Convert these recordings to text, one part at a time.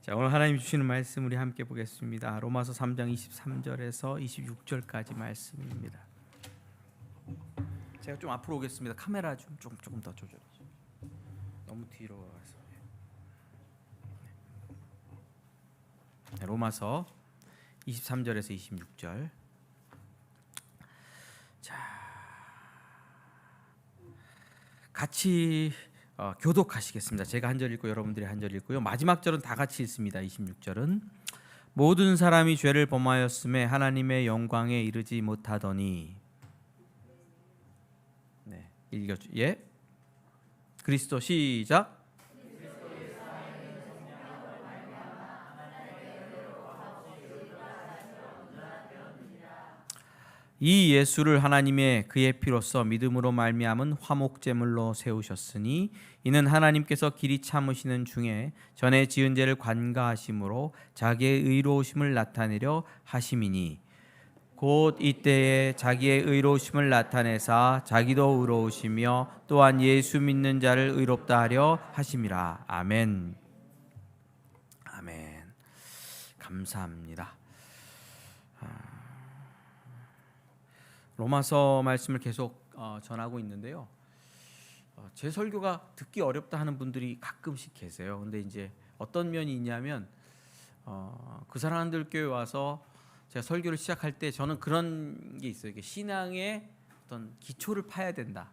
자, 오늘 하나님 주시는 말씀 우리 함께 보겠습니다. 로마서 3장 23절에서 26절까지 말씀입니다. 제가 좀 앞으로 오겠습니다. 카메라 조금 더 조절해 주세요. 너무 뒤로 가서. 네, 로마서 23절에서 26절. 자, 같이 교독하시겠습니다. 제가 한 절 읽고 여러분들이 한 절 읽고요. 마지막 절은 다 같이 읽습니다. 26절은 모든 사람이 죄를 범하였음에 하나님의 영광에 이르지 못하더니. 네, 예. 그리스도 시작. 이 예수를 하나님의 그의 피로써 믿음으로 말미암은 화목제물로 세우셨으니 이는 하나님께서 길이 참으시는 중에 전에 지은 죄를 관가하심으로 자기의 의로우심을 나타내려 하심이니 곧 이때에 자기의 의로우심을 나타내사 자기도 의로우시며 또한 예수 믿는 자를 의롭다 하려 하심이라. 아멘. 아멘. 감사합니다. 로마서 말씀을 계속 전하고 있는데요. 제 설교가 듣기 어렵다 하는 분들이 가끔씩 계세요. 근데 이제 어떤 면이 있냐면 그 사람들 교회 와서 제가 설교를 시작할 때 저는 그런 게 있어요. 신앙의 어떤 기초를 파야 된다.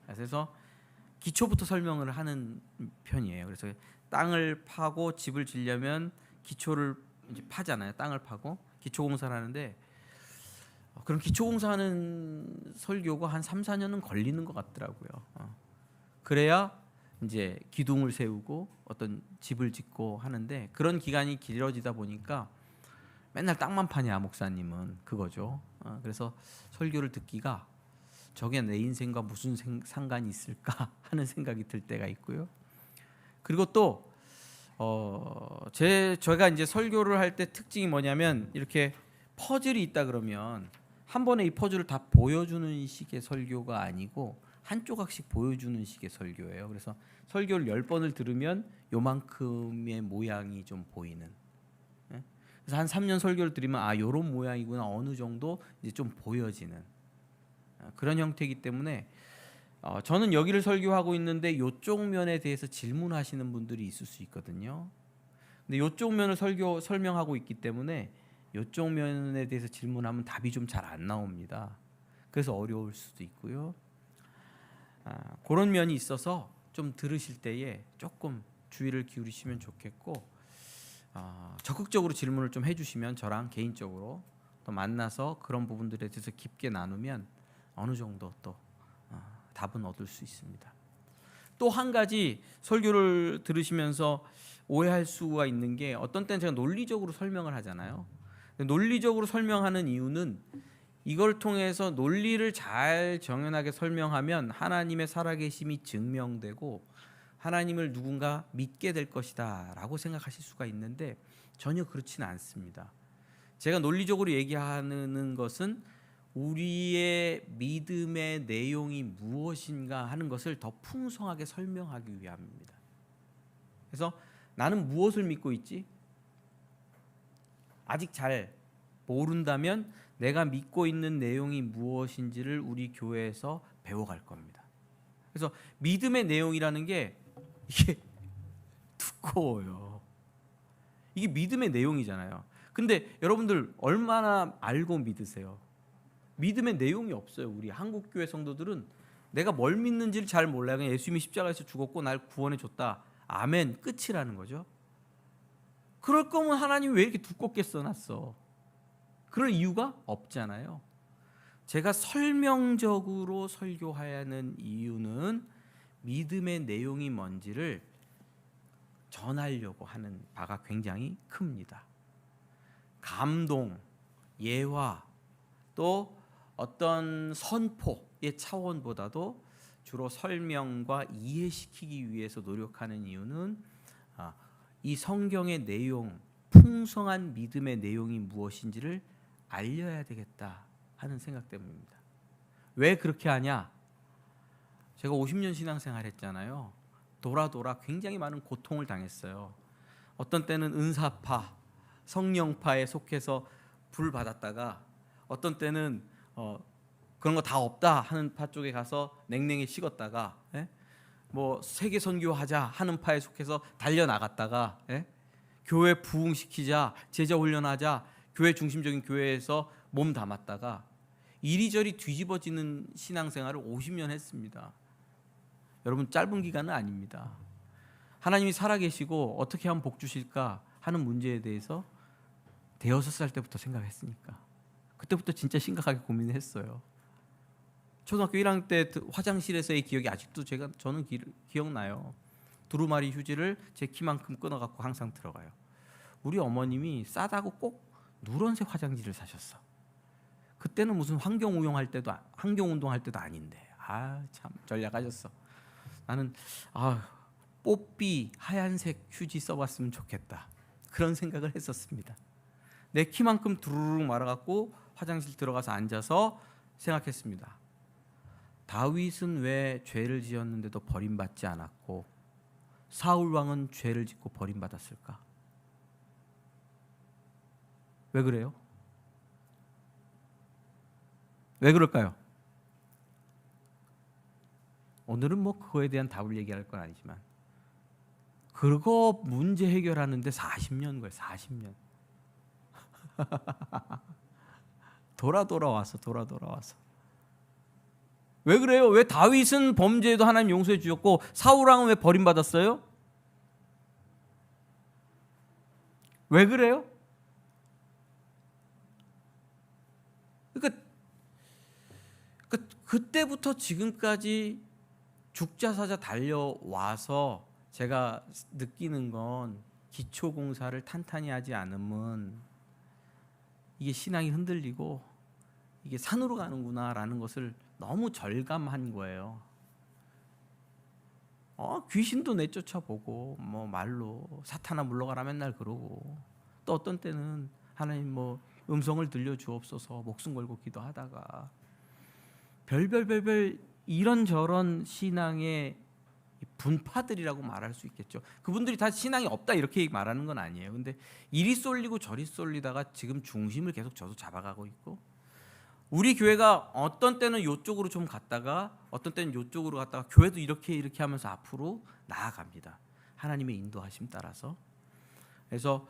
그래서 기초부터 설명을 하는 편이에요. 그래서 땅을 파고 집을 지려면 기초를 이제 파잖아요. 땅을 파고 기초 공사를 하는데 그럼 기초공사하는 설교가 한 3, 4년은 걸리는 것 같더라고요. 그래야 이제 기둥을 세우고 어떤 집을 짓고 하는데 그런 기간이 길어지다 보니까 맨날 땅만 파냐 목사님은 그거죠. 그래서 설교를 듣기가 저게 내 인생과 무슨 상관이 있을까 하는 생각이 들 때가 있고요. 그리고 또 제가 이제 설교를 할 때 특징이 뭐냐면 이렇게 퍼즐이 있다 그러면 한 번에 이 퍼즐을 다 보여주는 식의 설교가 아니고 한 조각씩 보여주는 식의 설교예요. 그래서 설교를 10번을 들으면 요만큼의 모양이 좀 보이는. 그래서 한 3년 설교를 들으면 요런 모양이구나 어느 정도 이제 좀 보여지는 그런 형태이기 때문에 저는 여기를 설교하고 있는데 요쪽 면에 대해서 질문하시는 분들이 있을 수 있거든요. 근데 요쪽 면을 설명하고 있기 때문에 이쪽 면에 대해서 질문하면 답이 좀 잘 안 나옵니다. 그래서 어려울 수도 있고요. 그런 면이 있어서 좀 들으실 때에 조금 주의를 기울이시면 좋겠고 적극적으로 질문을 좀 해주시면 저랑 개인적으로 또 만나서 그런 부분들에 대해서 깊게 나누면 어느 정도 또 답은 얻을 수 있습니다. 또 한 가지 설교를 들으시면서 오해할 수가 있는 게 어떤 때는 제가 논리적으로 설명을 하잖아요. 논리적으로 설명하는 이유는 이걸 통해서 논리를 잘 정연하게 설명하면 하나님의 살아계심이 증명되고 하나님을 누군가 믿게 될 것이다 라고 생각하실 수가 있는데 전혀 그렇지는 않습니다. 제가 논리적으로 얘기하는 것은 우리의 믿음의 내용이 무엇인가 하는 것을 더 풍성하게 설명하기 위함입니다. 그래서 나는 무엇을 믿고 있지? 아직 잘 모른다면 내가 믿고 있는 내용이 무엇인지를 우리 교회에서 배워갈 겁니다. 그래서 믿음의 내용이라는 게 이게 두꺼워요. 이게 믿음의 내용이잖아요. 근데 여러분들 얼마나 알고 믿으세요? 믿음의 내용이 없어요. 우리 한국 교회 성도들은 내가 뭘 믿는지를 잘 몰라요. 그냥 예수님이 십자가에서 죽었고 날 구원해 줬다. 아멘. 끝이라는 거죠. 그럴 거면 하나님이 왜 이렇게 두껍게 써놨어? 그럴 이유가 없잖아요. 제가 설명적으로 설교하는 이유는 믿음의 내용이 뭔지를 전하려고 하는 바가 굉장히 큽니다. 감동, 예화, 또 어떤 선포의 차원보다도 주로 설명과 이해시키기 위해서 노력하는 이유는 이 성경의 내용, 풍성한 믿음의 내용이 무엇인지를 알려야 되겠다 하는 생각 때문입니다. 왜 그렇게 하냐? 제가 50년 신앙생활 했잖아요. 돌아 굉장히 많은 고통을 당했어요. 어떤 때는 은사파, 성령파에 속해서 불 받았다가 어떤 때는 그런 거 다 없다 하는 파 쪽에 가서 냉랭히 식었다가 뭐 세계 선교하자 하는 파에 속해서 달려 나갔다가 교회 부흥시키자, 제자 훈련하자, 교회 중심적인 교회에서 몸 담았다가 이리저리 뒤집어지는 신앙생활을 50년 했습니다. 여러분 짧은 기간은 아닙니다. 하나님이 살아계시고 어떻게 하면 복 주실까 하는 문제에 대해서 대여섯 살 때부터 생각했으니까 그때부터 진짜 심각하게 고민했어요. 초등학교 1학년 때 화장실에서의 기억이 아직도 저는 기억나요. 두루마리 휴지를 제 키만큼 끊어갖고 항상 들어가요. 우리 어머님이 싸다고 꼭 누런색 화장지를 사셨어. 그때는 무슨 환경운동할 때도 아닌데 참 전략하셨어. 나는 뽀삐 하얀색 휴지 써봤으면 좋겠다 그런 생각을 했었습니다. 내 키만큼 두루룩 말아갖고 화장실 들어가서 앉아서 생각했습니다. 다윗은 왜 죄를 지었는데도 버림받지 않았고 사울 왕은 죄를 짓고 버림받았을까? 왜 그래요? 왜 그럴까요? 오늘은 뭐 그거에 대한 답을 얘기할 건 아니지만 그거 문제 해결하는데 40년 거예요. 40년. 돌아와서. 왜 그래요? 왜 다윗은 범죄에도 하나님 용서해 주셨고 사울 왕은 왜 버림받았어요? 왜 그래요? 그러니까 그때부터 지금까지 죽자사자 달려와서 제가 느끼는 건 기초공사를 탄탄히 하지 않으면 이게 신앙이 흔들리고 이게 산으로 가는구나라는 것을 너무 절감한 거예요. 귀신도 내쫓아보고 뭐 말로 사탄아 물러가라 맨날 그러고 또 어떤 때는 하나님 뭐 음성을 들려주옵소서 목숨 걸고 기도하다가 별별 이런저런 신앙의 분파들이라고 말할 수 있겠죠. 그분들이 다 신앙이 없다 이렇게 말하는 건 아니에요. 근데 이리 쏠리고 저리 쏠리다가 지금 중심을 계속 저도 잡아가고 있고 우리 교회가 어떤 때는 이쪽으로 좀 갔다가 어떤 때는 이쪽으로 갔다가 교회도 이렇게 하면서 앞으로 나아갑니다. 하나님의 인도하심 따라서. 그래서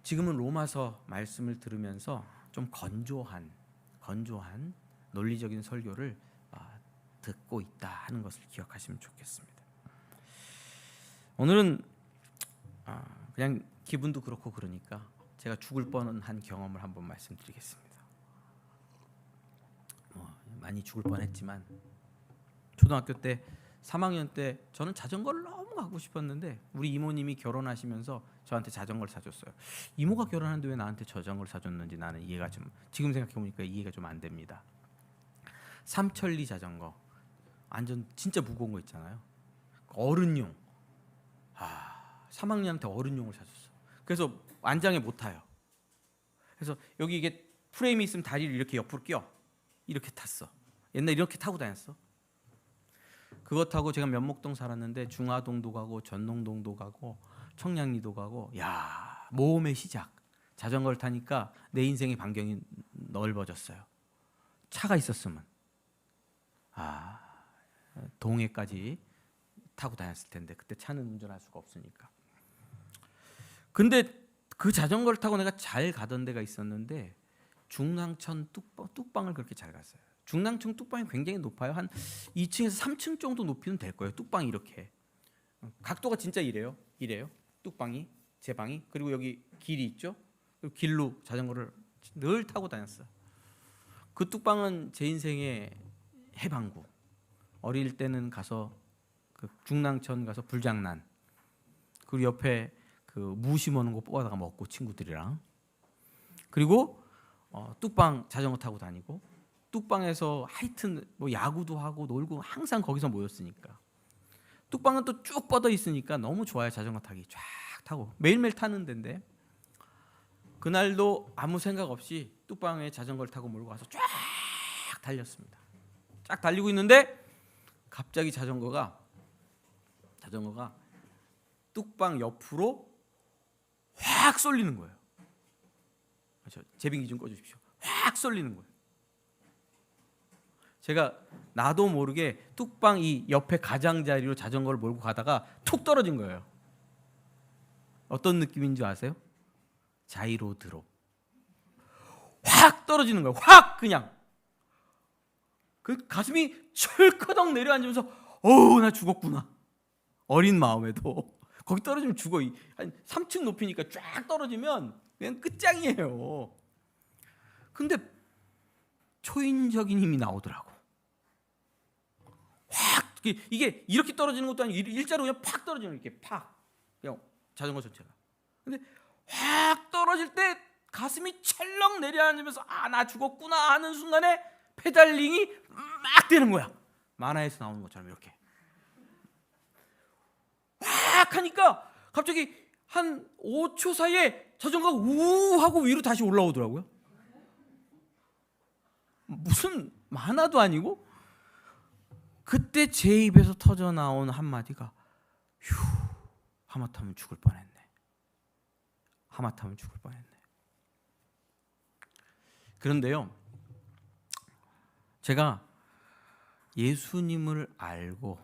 지금은 로마서 말씀을 들으면서 좀 건조한 논리적인 설교를 듣고 있다 하는 것을 기억하시면 좋겠습니다. 오늘은 그냥 기분도 그렇고 그러니까 제가 죽을 뻔한 경험을 한번 말씀드리겠습니다. 많이 죽을 뻔했지만 초등학교 때 3학년 때 저는 자전거를 너무 갖고 싶었는데 우리 이모님이 결혼하시면서 저한테 자전거를 사줬어요. 이모가 결혼하는데 왜 나한테 자전거를 사줬는지 나는 이해가 지금 생각해보니까 이해가 좀 안 됩니다. 삼천리 자전거 완전 진짜 무거운 거 있잖아요. 어른용. 3학년한테 어른용을 사줬어. 그래서 안장에 못 타요. 그래서 여기 이게 프레임이 있으면 다리를 이렇게 옆으로 끼워 이렇게 탔어. 옛날 이렇게 타고 다녔어. 그거 타고 제가 면목동 살았는데 중화동도 가고 전농동도 가고 청량리도 가고 모험의 시작. 자전거를 타니까 내 인생의 반경이 넓어졌어요. 차가 있었으면 동해까지 타고 다녔을 텐데 그때 차는 운전할 수가 없으니까. 근데 그 자전거를 타고 내가 잘 가던 데가 있었는데 중랑천 뚝방을 그렇게 잘 갔어요. 중랑천 뚝방이 굉장히 높아요. 한 2층에서 3층 정도 높이는 될 거예요. 뚝방이 이렇게 각도가 진짜 이래요. 뚝방이 제 방이 그리고 여기 길이 있죠. 그리고 길로 자전거를 늘 타고 다녔어요. 그 뚝방은 제 인생의 해방구. 어릴 때는 가서 그 중랑천 가서 불장난 그리고 옆에 그 무 심어놓은 거 뽑아다가 먹고 친구들이랑 그리고 뚝방 자전거 타고 다니고 뚝방에서 하여튼 뭐 야구도 하고 놀고 항상 거기서 모였으니까 뚝방은 또 쭉 뻗어 있으니까 너무 좋아요. 자전거 타기 쫙 타고 매일매일 타는 데인데 그날도 아무 생각 없이 뚝방에 자전거를 타고 몰고 와서 쫙 달렸습니다. 쫙 달리고 있는데 갑자기 자전거가 뚝방 옆으로 확 쏠리는 거예요. 제빙기 좀 꺼주십시오. 확 쏠리는 거예요. 제가 나도 모르게 뚝방 이 옆에 가장자리로 자전거를 몰고 가다가 툭 떨어진 거예요. 어떤 느낌인 줄 아세요? 자이로 드롭. 확 떨어지는 거예요. 확 그냥. 그 가슴이 철커덕 내려앉으면서 어우 나 죽었구나. 어린 마음에도 거기 떨어지면 죽어. 한 3층 높이니까 쫙 떨어지면 그냥 끝장이에요. 근데 초인적인 힘이 나오더라고. 확 이게 이렇게 떨어지는 것도 아니고 일자로 그냥 팍 떨어지는 이렇게 팍 그냥 자전거 전체가. 근데 확 떨어질 때 가슴이 철렁 내려앉으면서 아 나 죽었구나 하는 순간에 페달링이 막 되는 거야. 만화에서 나오는 것처럼 이렇게 확 하니까 갑자기 한 5초 사이에 자전거가 우 하고 위로 다시 올라오더라고요. 무슨 만화도 아니고. 그때 제 입에서 터져 나온 한마디가 휴, 하마터면 죽을 뻔했네. 하마터면 죽을 뻔했네. 그런데요, 제가 예수님을 알고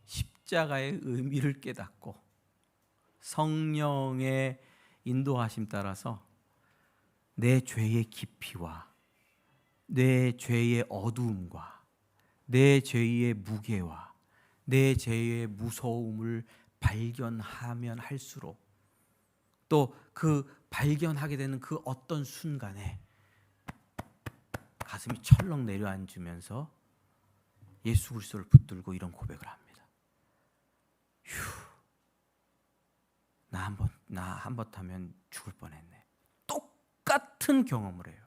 십자가의 의미를 깨닫고 성령의 인도하심 따라서 내 죄의 깊이와 내 죄의 어두움과 내 죄의 무게와 내 죄의 무서움을 발견하면 할수록 또 그 발견하게 되는 그 어떤 순간에 가슴이 철렁 내려앉으면서 예수 그리스도를 붙들고 이런 고백을 합니다. 휴, 나 한 번 타면 죽을 뻔했네. 똑같은 경험을 해요.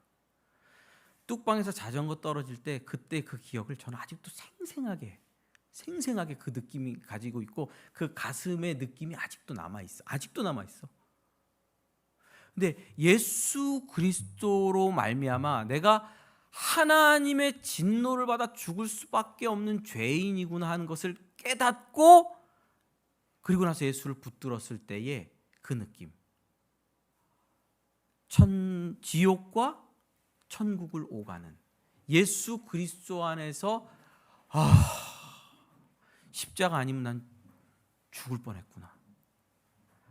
뚝방에서 자전거 떨어질 때 그때 그 기억을 저는 아직도 생생하게 그 느낌이 가지고 있고 그 가슴의 느낌이 아직도 남아 있어. 근데 예수 그리스도로 말미암아 내가 하나님의 진노를 받아 죽을 수밖에 없는 죄인이구나 하는 것을 깨닫고 그리고 나서 예수를 붙들었을 때의 그 느낌. 지옥과 천국을 오가는 예수 그리스도 안에서 십자가 아니면 난 죽을 뻔했구나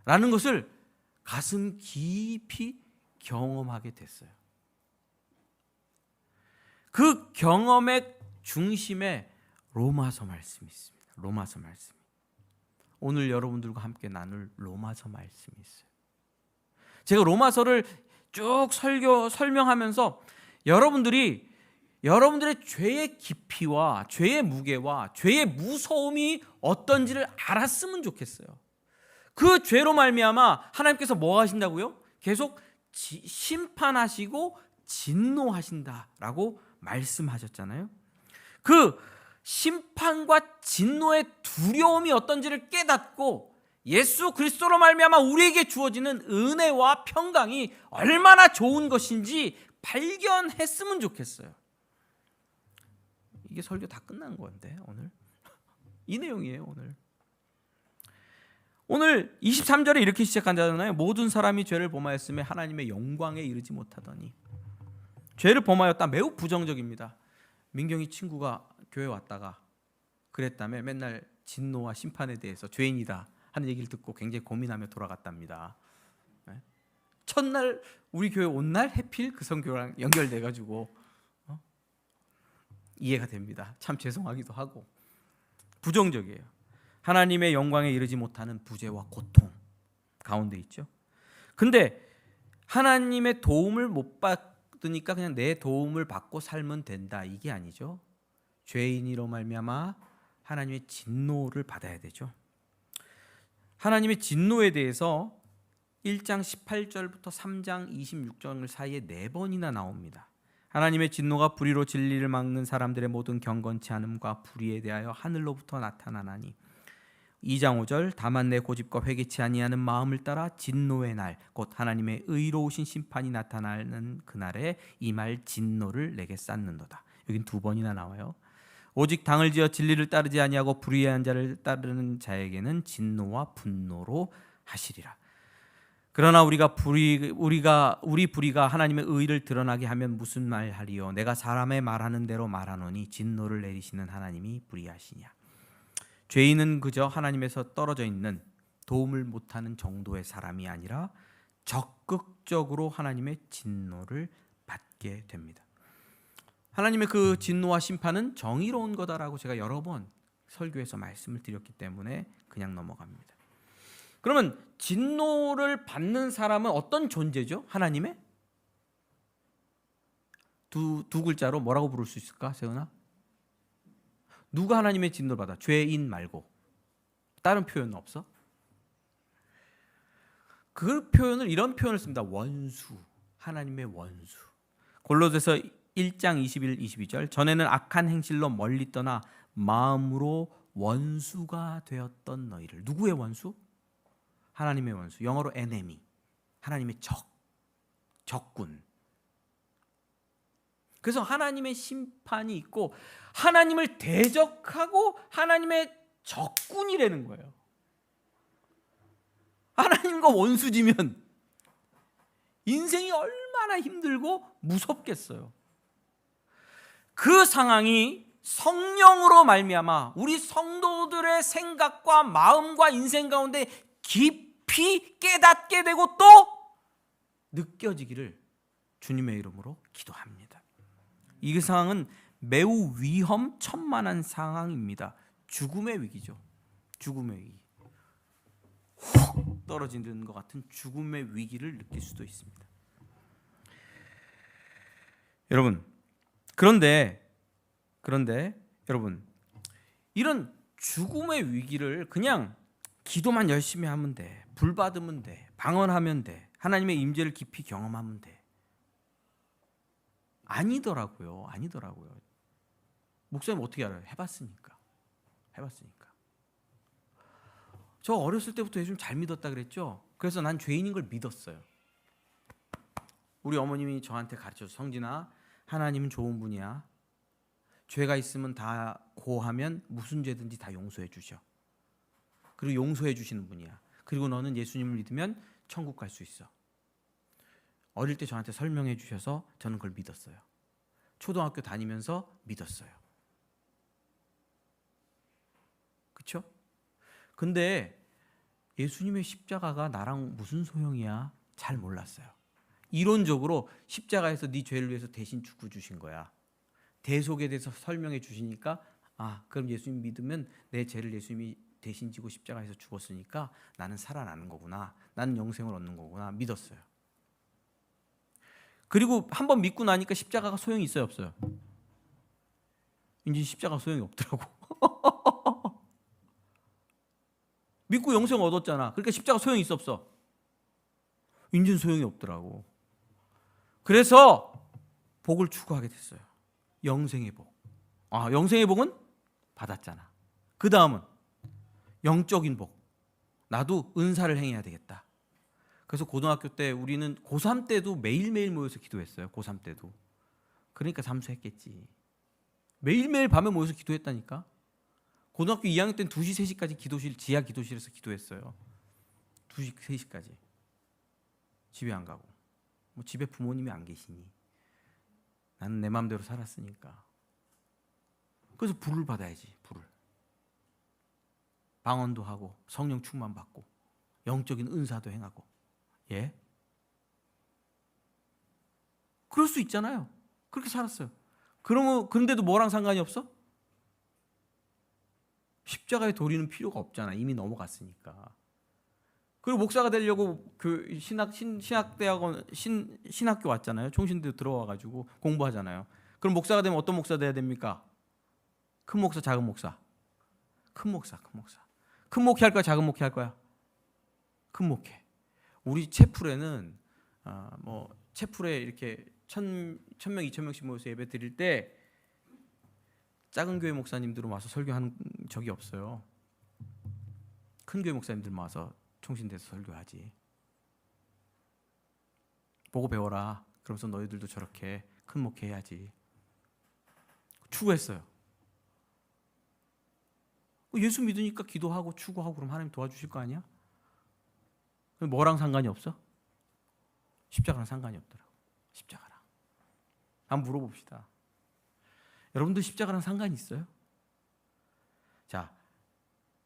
라는 것을 가슴 깊이 경험하게 됐어요. 그 경험의 중심에 로마서 말씀이 있습니다. 로마서 말씀. 오늘 여러분들과 함께 나눌 로마서 말씀이 있어요. 제가 로마서를 쭉 설명하면서 여러분들의 죄의 깊이와 죄의 무게와 죄의 무서움이 어떤지를 알았으면 좋겠어요. 그 죄로 말미암아 하나님께서 뭐 하신다고요? 계속 심판하시고 진노하신다라고 말씀하셨잖아요. 그 심판과 진노의 두려움이 어떤지를 깨닫고 예수 그리스도로 말미암아 우리에게 주어지는 은혜와 평강이 얼마나 좋은 것인지 발견했으면 좋겠어요. 이게 설교 다 끝난 건데 오늘 이 내용이에요. 오늘 23절에 이렇게 시작한다잖아요. 모든 사람이 죄를 범하였으며 하나님의 영광에 이르지 못하더니. 죄를 범하였다 매우 부정적입니다. 민경이 친구가 교회 왔다가 그랬다며 맨날 진노와 심판에 대해서 죄인이다 하는 얘기를 듣고 굉장히 고민하며 돌아갔답니다. 첫날 우리 교회 온 날 해필 그 선교랑 연결돼가지고 이해가 됩니다. 참 죄송하기도 하고 부정적이에요. 하나님의 영광에 이르지 못하는 부재와 고통 가운데 있죠. 근데 하나님의 도움을 못 받으니까 그냥 내 도움을 받고 살면 된다 이게 아니죠. 죄인이로 말미암아 하나님의 진노를 받아야 되죠. 하나님의 진노에 대해서 1장 18절부터 3장 26절 사이에 4번이나 나옵니다. 하나님의 진노가 불의로 진리를 막는 사람들의 모든 경건치 않음과 불의에 대하여 하늘로부터 나타나나니 2장 5절 다만 내 고집과 회개치 아니하는 마음을 따라 진노의 날 곧 하나님의 의로우신 심판이 나타나는 그날에 이 말 진노를 내게 쌓는도다. 여긴 2번이나 나와요. 오직 당을 지어 진리를 따르지 아니하고 불의한 자를 따르는 자에게는 진노와 분노로 하시리라. 그러나 우리 불의가 하나님의 의를 드러나게 하면 무슨 말하리요? 내가 사람의 말하는 대로 말하노니 진노를 내리시는 하나님이 불의하시냐? 죄인은 그저 하나님에서 떨어져 있는 도움을 못하는 정도의 사람이 아니라 적극적으로 하나님의 진노를 받게 됩니다. 하나님의 그 진노와 심판은 정의로운 거다라고 제가 여러 번 설교에서 말씀을 드렸기 때문에 그냥 넘어갑니다. 그러면 진노를 받는 사람은 어떤 존재죠? 하나님의? 두 글자로 뭐라고 부를 수 있을까? 세은아? 누가 하나님의 진노를 받아? 죄인 말고 다른 표현은 없어? 그 표현을 이런 표현을 씁니다. 원수, 하나님의 원수. 골로새서 1장 21, 22절 전에는 악한 행실로 멀리 떠나 마음으로 원수가 되었던 너희를. 누구의 원수? 하나님의 원수. 영어로 enemy. 하나님의 적군. 그래서 하나님의 심판이 있고 하나님을 대적하고 하나님의 적군이라는 거예요. 하나님과 원수지면 인생이 얼마나 힘들고 무섭겠어요. 그 상황이 성령으로 말미암아 우리 성도들의 생각과 마음과 인생 가운데 깊이 깨닫게 되고 또 느껴지기를 주님의 이름으로 기도합니다. 이 상황은 매우 위험천만한 상황입니다. 죽음의 위기죠. 죽음의 위기. 훅 떨어지는 것 같은 죽음의 위기를 느낄 수도 있습니다. 여러분, 그런데 여러분, 이런 죽음의 위기를 그냥 기도만 열심히 하면 돼. 불 받으면 돼. 방언하면 돼. 하나님의 임재를 깊이 경험하면 돼. 아니더라고요. 목사님 어떻게 알아요? 해봤으니까. 저 어렸을 때부터 예수님 잘 믿었다 그랬죠? 그래서 난 죄인인 걸 믿었어요. 우리 어머님이 저한테 가르쳐서 성진아, 하나님은 좋은 분이야. 죄가 있으면 다 고하면 무슨 죄든지 다 용서해 주셔. 그리고 용서해 주시는 분이야. 그리고 너는 예수님을 믿으면 천국 갈 수 있어. 어릴 때 저한테 설명해 주셔서 저는 그걸 믿었어요. 초등학교 다니면서 믿었어요. 그렇죠? 근데 예수님의 십자가가 나랑 무슨 소용이야? 잘 몰랐어요. 이론적으로 십자가에서 네 죄를 위해서 대신 죽어 주신 거야. 대속에 대해서 설명해 주시니까 그럼 예수님 믿으면 내 죄를 예수님이 대신 지고 십자가에서 죽었으니까 나는 살아나는 거구나. 나는 영생을 얻는 거구나. 믿었어요. 그리고 한번 믿고 나니까 십자가가 소용이 있어요, 없어요? 이제 십자가 소용이 없더라고. 믿고 영생 얻었잖아. 그러니까 십자가 소용이 있어, 없어? 이제는 소용이 없더라고. 그래서 복을 추구하게 됐어요. 영생의 복. 영생의 복은 받았잖아. 그 다음은 영적인 복. 나도 은사를 행해야 되겠다. 그래서 고등학교 때 우리는 고3 때도 매일매일 모여서 기도했어요. 고3 때도. 그러니까 잠수했겠지. 매일매일 밤에 모여서 기도했다니까. 고등학교 2학년 때는 2시, 3시까지 지하 기도실에서 기도했어요. 2시, 3시까지. 집에 안 가고. 집에 부모님이 안 계시니. 나는 내 마음대로 살았으니까. 그래서 불을 받아야지, 불을. 방언도 하고 성령 충만 받고 영적인 은사도 행하고. 예? 그럴 수 있잖아요. 그렇게 살았어요. 그런데도 뭐랑 상관이 없어? 십자가의 도리는 필요가 없잖아. 이미 넘어갔으니까. 그리고 목사가 되려고 그 신학대학원 신학교 왔잖아요. 총신대 들어와가지고 공부하잖아요. 그럼 목사가 되면 어떤 목사 돼야 됩니까? 큰 목사, 작은 목사? 큰 목사. 큰 목회 할 거야, 작은 목회 할 거야? 큰 목회. 우리 채플에는 채플에 이렇게 1,000명, 2,000명씩 모여서 예배 드릴 때 작은 교회 목사님들은 와서 설교한 적이 없어요. 큰 교회 목사님들만 와서 총신대에서 설교하지. 보고 배워라. 그러면서 너희들도 저렇게 큰 목회 해야지. 추구했어요. 예수 믿으니까 기도하고 추구하고 그럼 하나님 도와주실 거 아니야? 뭐랑 상관이 없어? 십자가랑 상관이 없더라고. 십자가랑. 한번 물어봅시다. 여러분들 십자가랑 상관이 있어요? 자,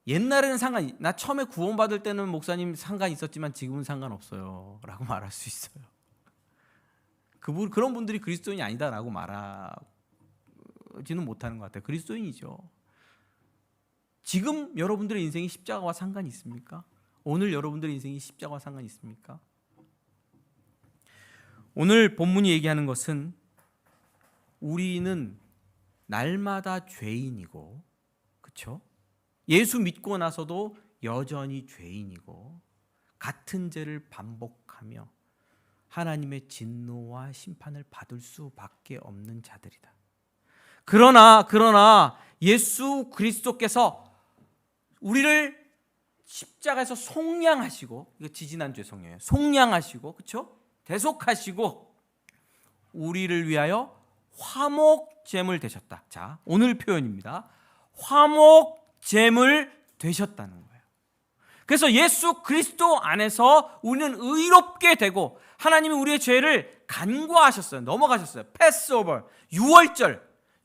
옛날에는 나 처음에 구원받을 때는 목사님 상관 있었지만 지금은 상관없어요 라고 말할 수 있어요. 그런 분들이 그리스도인이 아니다라고 말하지는 못하는 것 같아요. 그리스도인이죠. 지금 여러분들의 인생이 십자가와 상관이 있습니까? 오늘 여러분들의 인생이 십자가와 상관이 있습니까? 오늘 본문이 얘기하는 것은 우리는 날마다 죄인이고, 그렇죠? 예수 믿고 나서도 여전히 죄인이고 같은 죄를 반복하며 하나님의 진노와 심판을 받을 수밖에 없는 자들이다. 그러나 예수 그리스도께서 우리를 십자가에서 속량하시고, 이거 지지난 죄송해요. 속량하시고, 그렇죠? 대속하시고 우리를 위하여 화목제물 되셨다. 자, 오늘 표현입니다. 화목제물 되셨다는 거예요. 그래서 예수 그리스도 안에서 우리는 의롭게 되고 하나님이 우리의 죄를 간과하셨어요. 넘어가셨어요. 패스오버.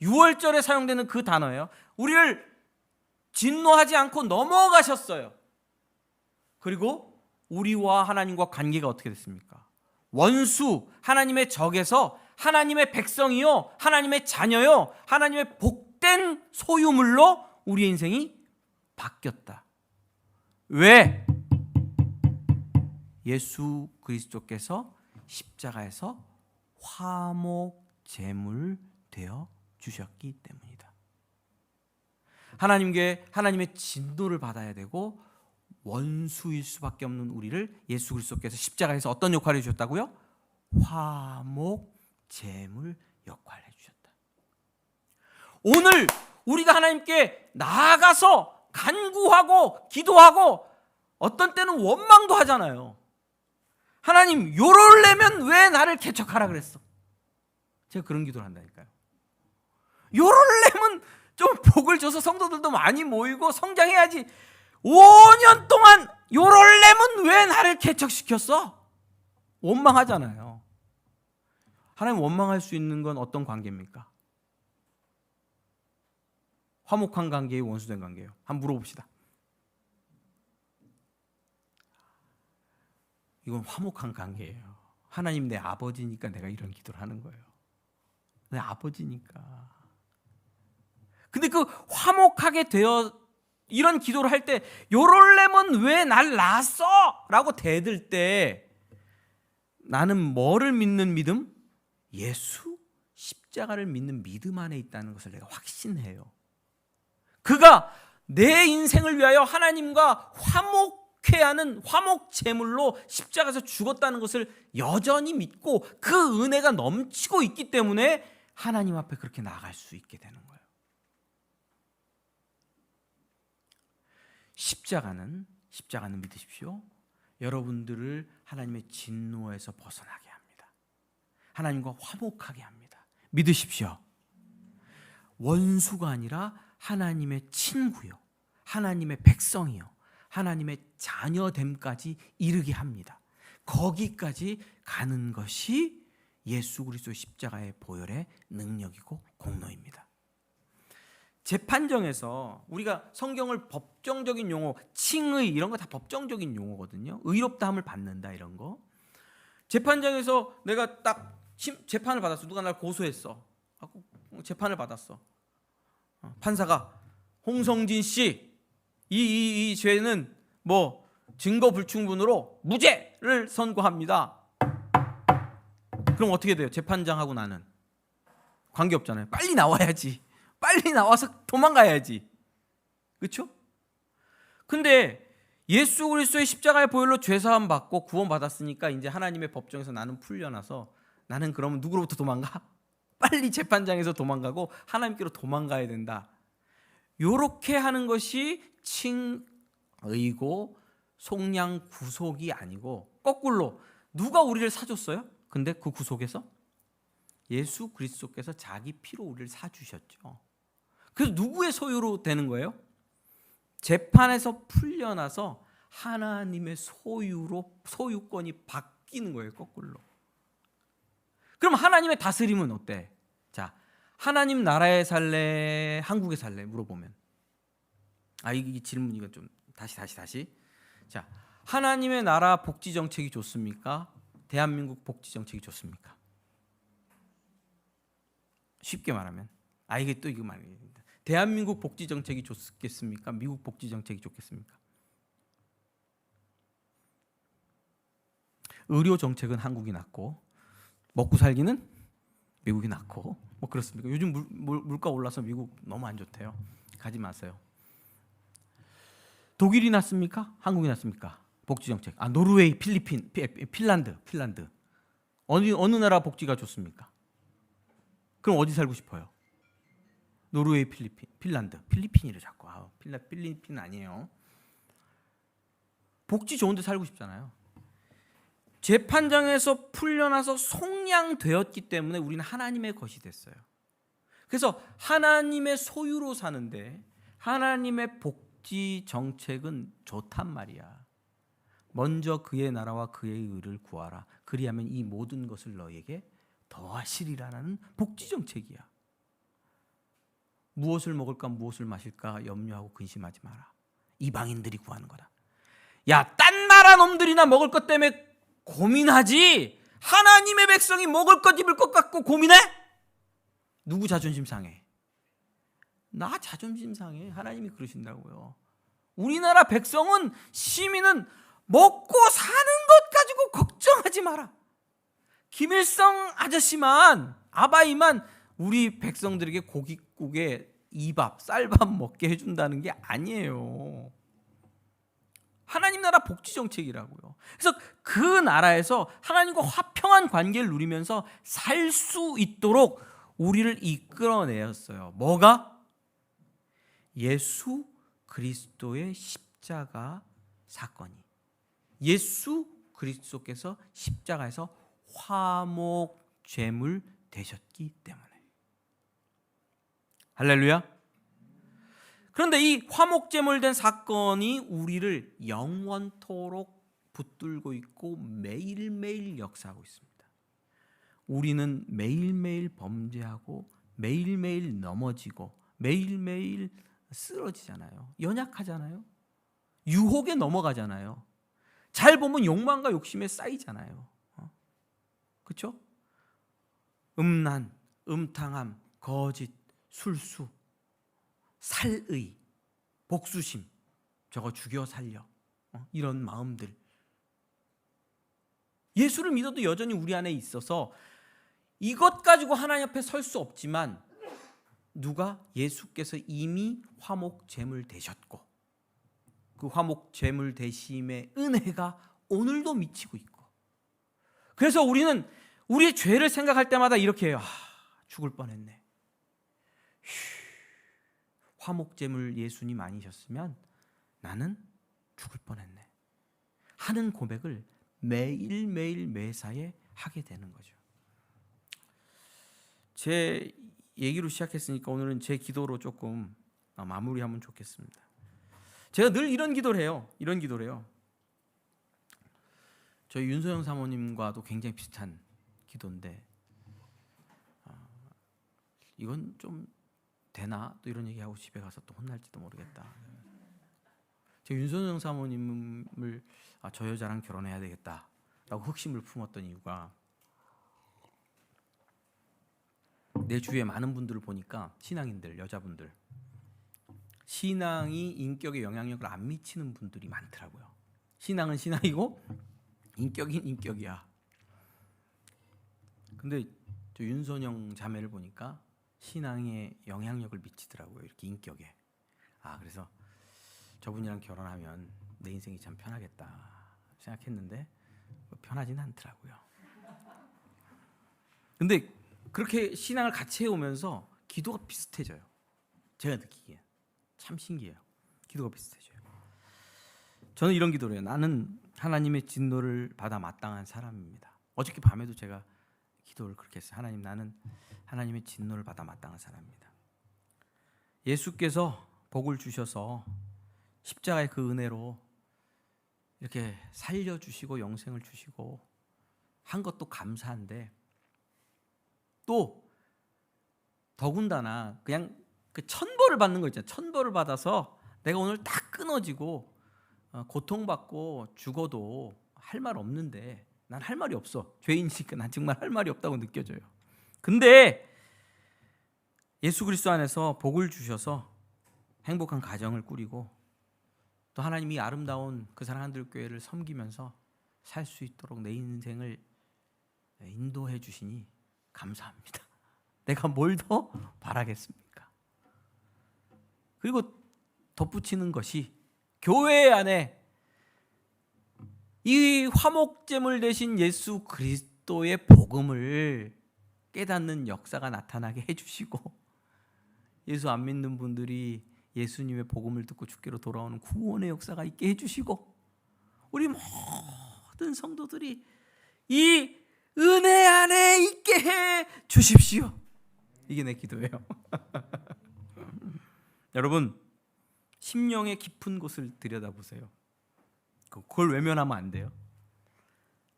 유월절에 사용되는 그 단어예요. 우리를 진노하지 않고 넘어가셨어요. 그리고 우리와 하나님과 관계가 어떻게 됐습니까? 원수, 하나님의 적에서 하나님의 백성이요, 하나님의 자녀요, 하나님의 복된 소유물로 우리의 인생이 바뀌었다. 왜? 예수 그리스도께서 십자가에서 화목제물 되어 주셨기 때문이다. 하나님의 진노를 받아야 되고 원수일 수밖에 없는 우리를 예수 그리스도께서 십자가에서 어떤 역할을 해주셨다고요? 화목제물 역할을 해주셨다. 오늘 우리가 하나님께 나아가서 간구하고 기도하고 어떤 때는 원망도 하잖아요. 하나님, 요럴래면 왜 나를 개척하라 그랬어? 제가 그런 기도를 한다니까요. 요럴래면 좀 복을 줘서 성도들도 많이 모이고 성장해야지. 5년 동안 요럴래면 왜 나를 개척시켰어? 원망하잖아요. 하나님 원망할 수 있는 건 어떤 관계입니까? 화목한 관계예요, 원수된 관계예요? 한번 물어봅시다. 이건 화목한 관계예요. 하나님 내 아버지니까 내가 이런 기도를 하는 거예요. 내 아버지니까. 근데 그 화목하게 되어 이런 기도를 할 때 요럴래면 왜 날 낳았어? 라고 대들 때 나는 뭐를 믿는 믿음? 예수 십자가를 믿는 믿음 안에 있다는 것을 내가 확신해요. 그가 내 인생을 위하여 하나님과 화목해 하는 화목제물로 십자가에서 죽었다는 것을 여전히 믿고 그 은혜가 넘치고 있기 때문에 하나님 앞에 그렇게 나아갈 수 있게 되는 거예요. 십자가는 믿으십시오. 여러분들을 하나님의 진노에서 벗어나게 합니다. 하나님과 화목하게 합니다. 믿으십시오. 원수가 아니라 하나님의 친구요, 하나님의 백성이요, 하나님의 자녀됨까지 이르게 합니다. 거기까지 가는 것이 예수 그리스도의 십자가의 보혈의 능력이고 공로입니다. 재판정에서 우리가 성경을 법정적인 용어, 칭의 이런 거 다 법정적인 용어거든요. 의롭다함을 받는다 이런 거. 재판장에서 내가 딱 재판을 받았어. 누가 날 고소했어. 재판을 받았어. 판사가 홍성진 씨 이 죄는 뭐 증거 불충분으로 무죄를 선고합니다. 그럼 어떻게 돼요? 재판장하고 나는 관계 없잖아요. 빨리 나와야지. 빨리 나와서 도망가야지. 그렇죠? 근데 예수 그리스도의 십자가의 보혈로 죄사함 받고 구원받았으니까 이제 하나님의 법정에서 나는 풀려나서 나는 그러면 누구로부터 도망가? 빨리 재판장에서 도망가고 하나님께로 도망가야 된다. 요렇게 하는 것이 칭의고 속량 구속이 아니고 거꾸로 누가 우리를 사줬어요? 근데 그 구속에서 예수 그리스도께서 자기 피로 우리를 사주셨죠. 그래서 누구의 소유로 되는 거예요? 재판에서 풀려나서 하나님의 소유로 소유권이 바뀌는 거예요. 거꾸로. 그럼 하나님의 다스림은 어때? 자, 하나님 나라에 살래, 한국에 살래 물어보면, 이 질문 이거 좀 다시. 자, 하나님의 나라 복지 정책이 좋습니까? 대한민국 복지 정책이 좋습니까? 쉽게 말하면, 이게 또 이거 말입니다. 대한민국 복지 정책이 좋겠습니까? 미국 복지 정책이 좋겠습니까? 의료 정책은 한국이 낫고 먹고 살기는 미국이 낫고 뭐 그렇습니까? 요즘 물가 올라서 미국 너무 안 좋대요. 가지 마세요. 독일이 낫습니까? 한국이 낫습니까? 복지 정책. 노르웨이, 필리핀, 핀란드. 어느 나라 복지가 좋습니까? 그럼 어디 살고 싶어요? 노르웨이, 필리핀, 핀란드. 필리핀이래 자꾸. 필리핀 아니에요. 복지 좋은 데 살고 싶잖아요. 재판장에서 풀려나서 속량되었기 때문에 우리는 하나님의 것이 됐어요. 그래서 하나님의 소유로 사는데 하나님의 복지 정책은 좋단 말이야. 먼저 그의 나라와 그의 의를 구하라. 그리하면 이 모든 것을 너에게 더하시리라는 복지 정책이야. 무엇을 먹을까 무엇을 마실까 염려하고 근심하지 마라. 이방인들이 구하는 거다. 야, 딴 나라 놈들이나 먹을 것 때문에 고민하지, 하나님의 백성이 먹을 것 입을 것 갖고 고민해? 누구 자존심 상해? 나 자존심 상해. 하나님이 그러신다고요. 우리나라 백성은, 시민은 먹고 사는 것 가지고 걱정하지 마라. 김일성 아저씨만, 아바이만 우리 백성들에게 고깃국에 이밥, 쌀밥 먹게 해준다는 게 아니에요. 하나님 나라 복지 정책이라고요. 그래서 그 나라에서 하나님과 화평한 관계를 누리면서 살 수 있도록 우리를 이끌어내었어요. 뭐가? 예수 그리스도의 십자가 사건이. 예수 그리스도께서 십자가에서 화목제물 되셨기 때문에. 할렐루야. 그런데 이 화목제물 된 사건이 우리를 영원토록 붙들고 있고 매일매일 역사하고 있습니다. 우리는 매일매일 범죄하고 매일매일 넘어지고 매일매일 쓰러지잖아요. 연약하잖아요. 유혹에 넘어가잖아요. 잘 보면 욕망과 욕심에 쌓이잖아요. 그렇죠? 음란, 음탕함, 거짓, 술수, 살의, 복수심, 저거 죽여 살려, 이런 마음들. 예수를 믿어도 여전히 우리 안에 있어서 이것 가지고 하나님 앞에 설 수 없지만, 누가? 예수께서 이미 화목제물 되셨고 그 화목제물 되심의 은혜가 오늘도 미치고 있고, 그래서 우리는 우리의 죄를 생각할 때마다 이렇게 해요. 죽을 뻔했네. 화목제물 예수님 아니셨으면 나는 죽을 뻔했네 하는 고백을 매일매일 매사에 하게 되는 거죠. 제 얘기로 시작했으니까 오늘은 제 기도로 조금 마무리하면 좋겠습니다. 제가 늘 이런 기도를 해요. 저희 윤소영 사모님과도 굉장히 비슷한 기도인데, 이건 좀 되나? 또 이런 얘기하고 집에 가서 또 혼날지도 모르겠다. 제가 윤소영 사모님을 저 여자랑 결혼해야 되겠다라고 흑심을 품었던 이유가, 내 주위에 많은 분들을 보니까 신앙인들, 여자분들, 신앙이 인격에 영향력을 안 미치는 분들이 많더라고요. 신앙은 신앙이고 인격인 인격이야. 근데 저 윤선영 자매를 보니까 신앙에 영향력을 미치더라고요. 이렇게 인격에. 그래서 저분이랑 결혼하면 내 인생이 참 편하겠다 생각했는데 편하진 않더라고요. 근데 그렇게 신앙을 같이 해오면서 기도가 비슷해져요. 제가 느끼기에 참 신기해요. 기도가 비슷해져요. 저는 이런 기도를 해요. 나는 하나님의 진노를 받아 마땅한 사람입니다. 어저께 밤에도 제가 기도를 그렇게 했어요. 하나님, 나는 하나님의 진노를 받아 마땅한 사람입니다. 예수께서 복을 주셔서 십자가의 그 은혜로 이렇게 살려주시고 영생을 주시고 한 것도 감사한데, 또 더군다나 그냥 그 천벌을 받는 거 있잖아요. 천벌을 받아서 내가 오늘 딱 끊어지고 고통받고 죽어도 할 말 없는데 난 할 말이 없어. 죄인이니까 난 정말 할 말이 없다고 느껴져요. 근데 예수 그리스도 안에서 복을 주셔서 행복한 가정을 꾸리고 또 하나님이 아름다운 그 사랑하는 교회를 섬기면서 살 수 있도록 내 인생을 인도해 주시니 감사합니다. 내가 뭘 더 바라겠습니까? 그리고 덧붙이는 것이 교회 안에 이 화목제물 되신 예수 그리스도의 복음을 깨닫는 역사가 나타나게 해주시고 예수 안 믿는 분들이 예수님의 복음을 듣고 주께로 돌아오는 구원의 역사가 있게 해주시고 우리 모든 성도들이 이 은혜 안에 있게 해 주십시오. 이게 내 기도예요. 여러분 심령의 깊은 곳을 들여다보세요. 그걸 외면하면 안 돼요.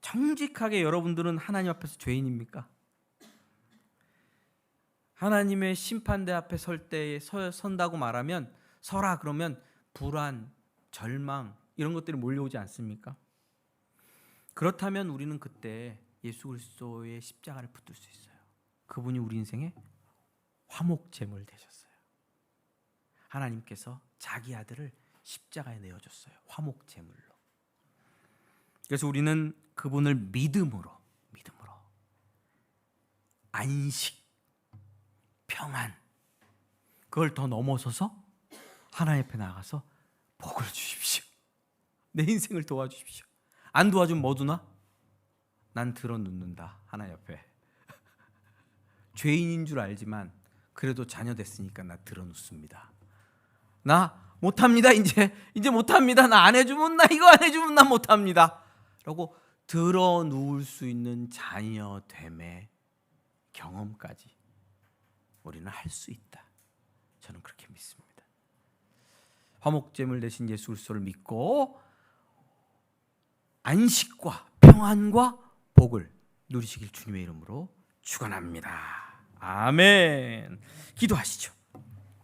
정직하게 여러분들은 하나님 앞에서 죄인입니까? 하나님의 심판대 앞에 설 때에 선다고 말하면 서라 그러면 불안, 절망 이런 것들이 몰려오지 않습니까? 그렇다면 우리는 그때 예수 그리스도의 십자가를 붙들 수 있어요. 그분이 우리 인생의 화목제물 되셨어요. 하나님께서 자기 아들을 십자가에 내어줬어요. 화목제물로. 그래서 우리는 그분을 믿음으로 안식, 평안 그걸 더 넘어서서 하나님 앞에 나가서 복을 주십시오. 내 인생을 도와주십시오. 안 도와주면 뭐 두나? 난 들어눕는다. 하나님 앞에. 죄인인 줄 알지만 그래도 자녀 됐으니까 나 들어눕습니다. 나 못합니다. 이제 못합니다. 나 안 해주면 나 이거 안 해주면 나 못합니다. 라고 들어누울 수 있는 자녀됨의 경험까지 우리는 할 수 있다. 저는 그렇게 믿습니다. 화목제물 대신 예수 그리스도를 믿고 안식과 평안과 복을 누리시길 주님의 이름으로 축원합니다. 아멘. 기도하시죠.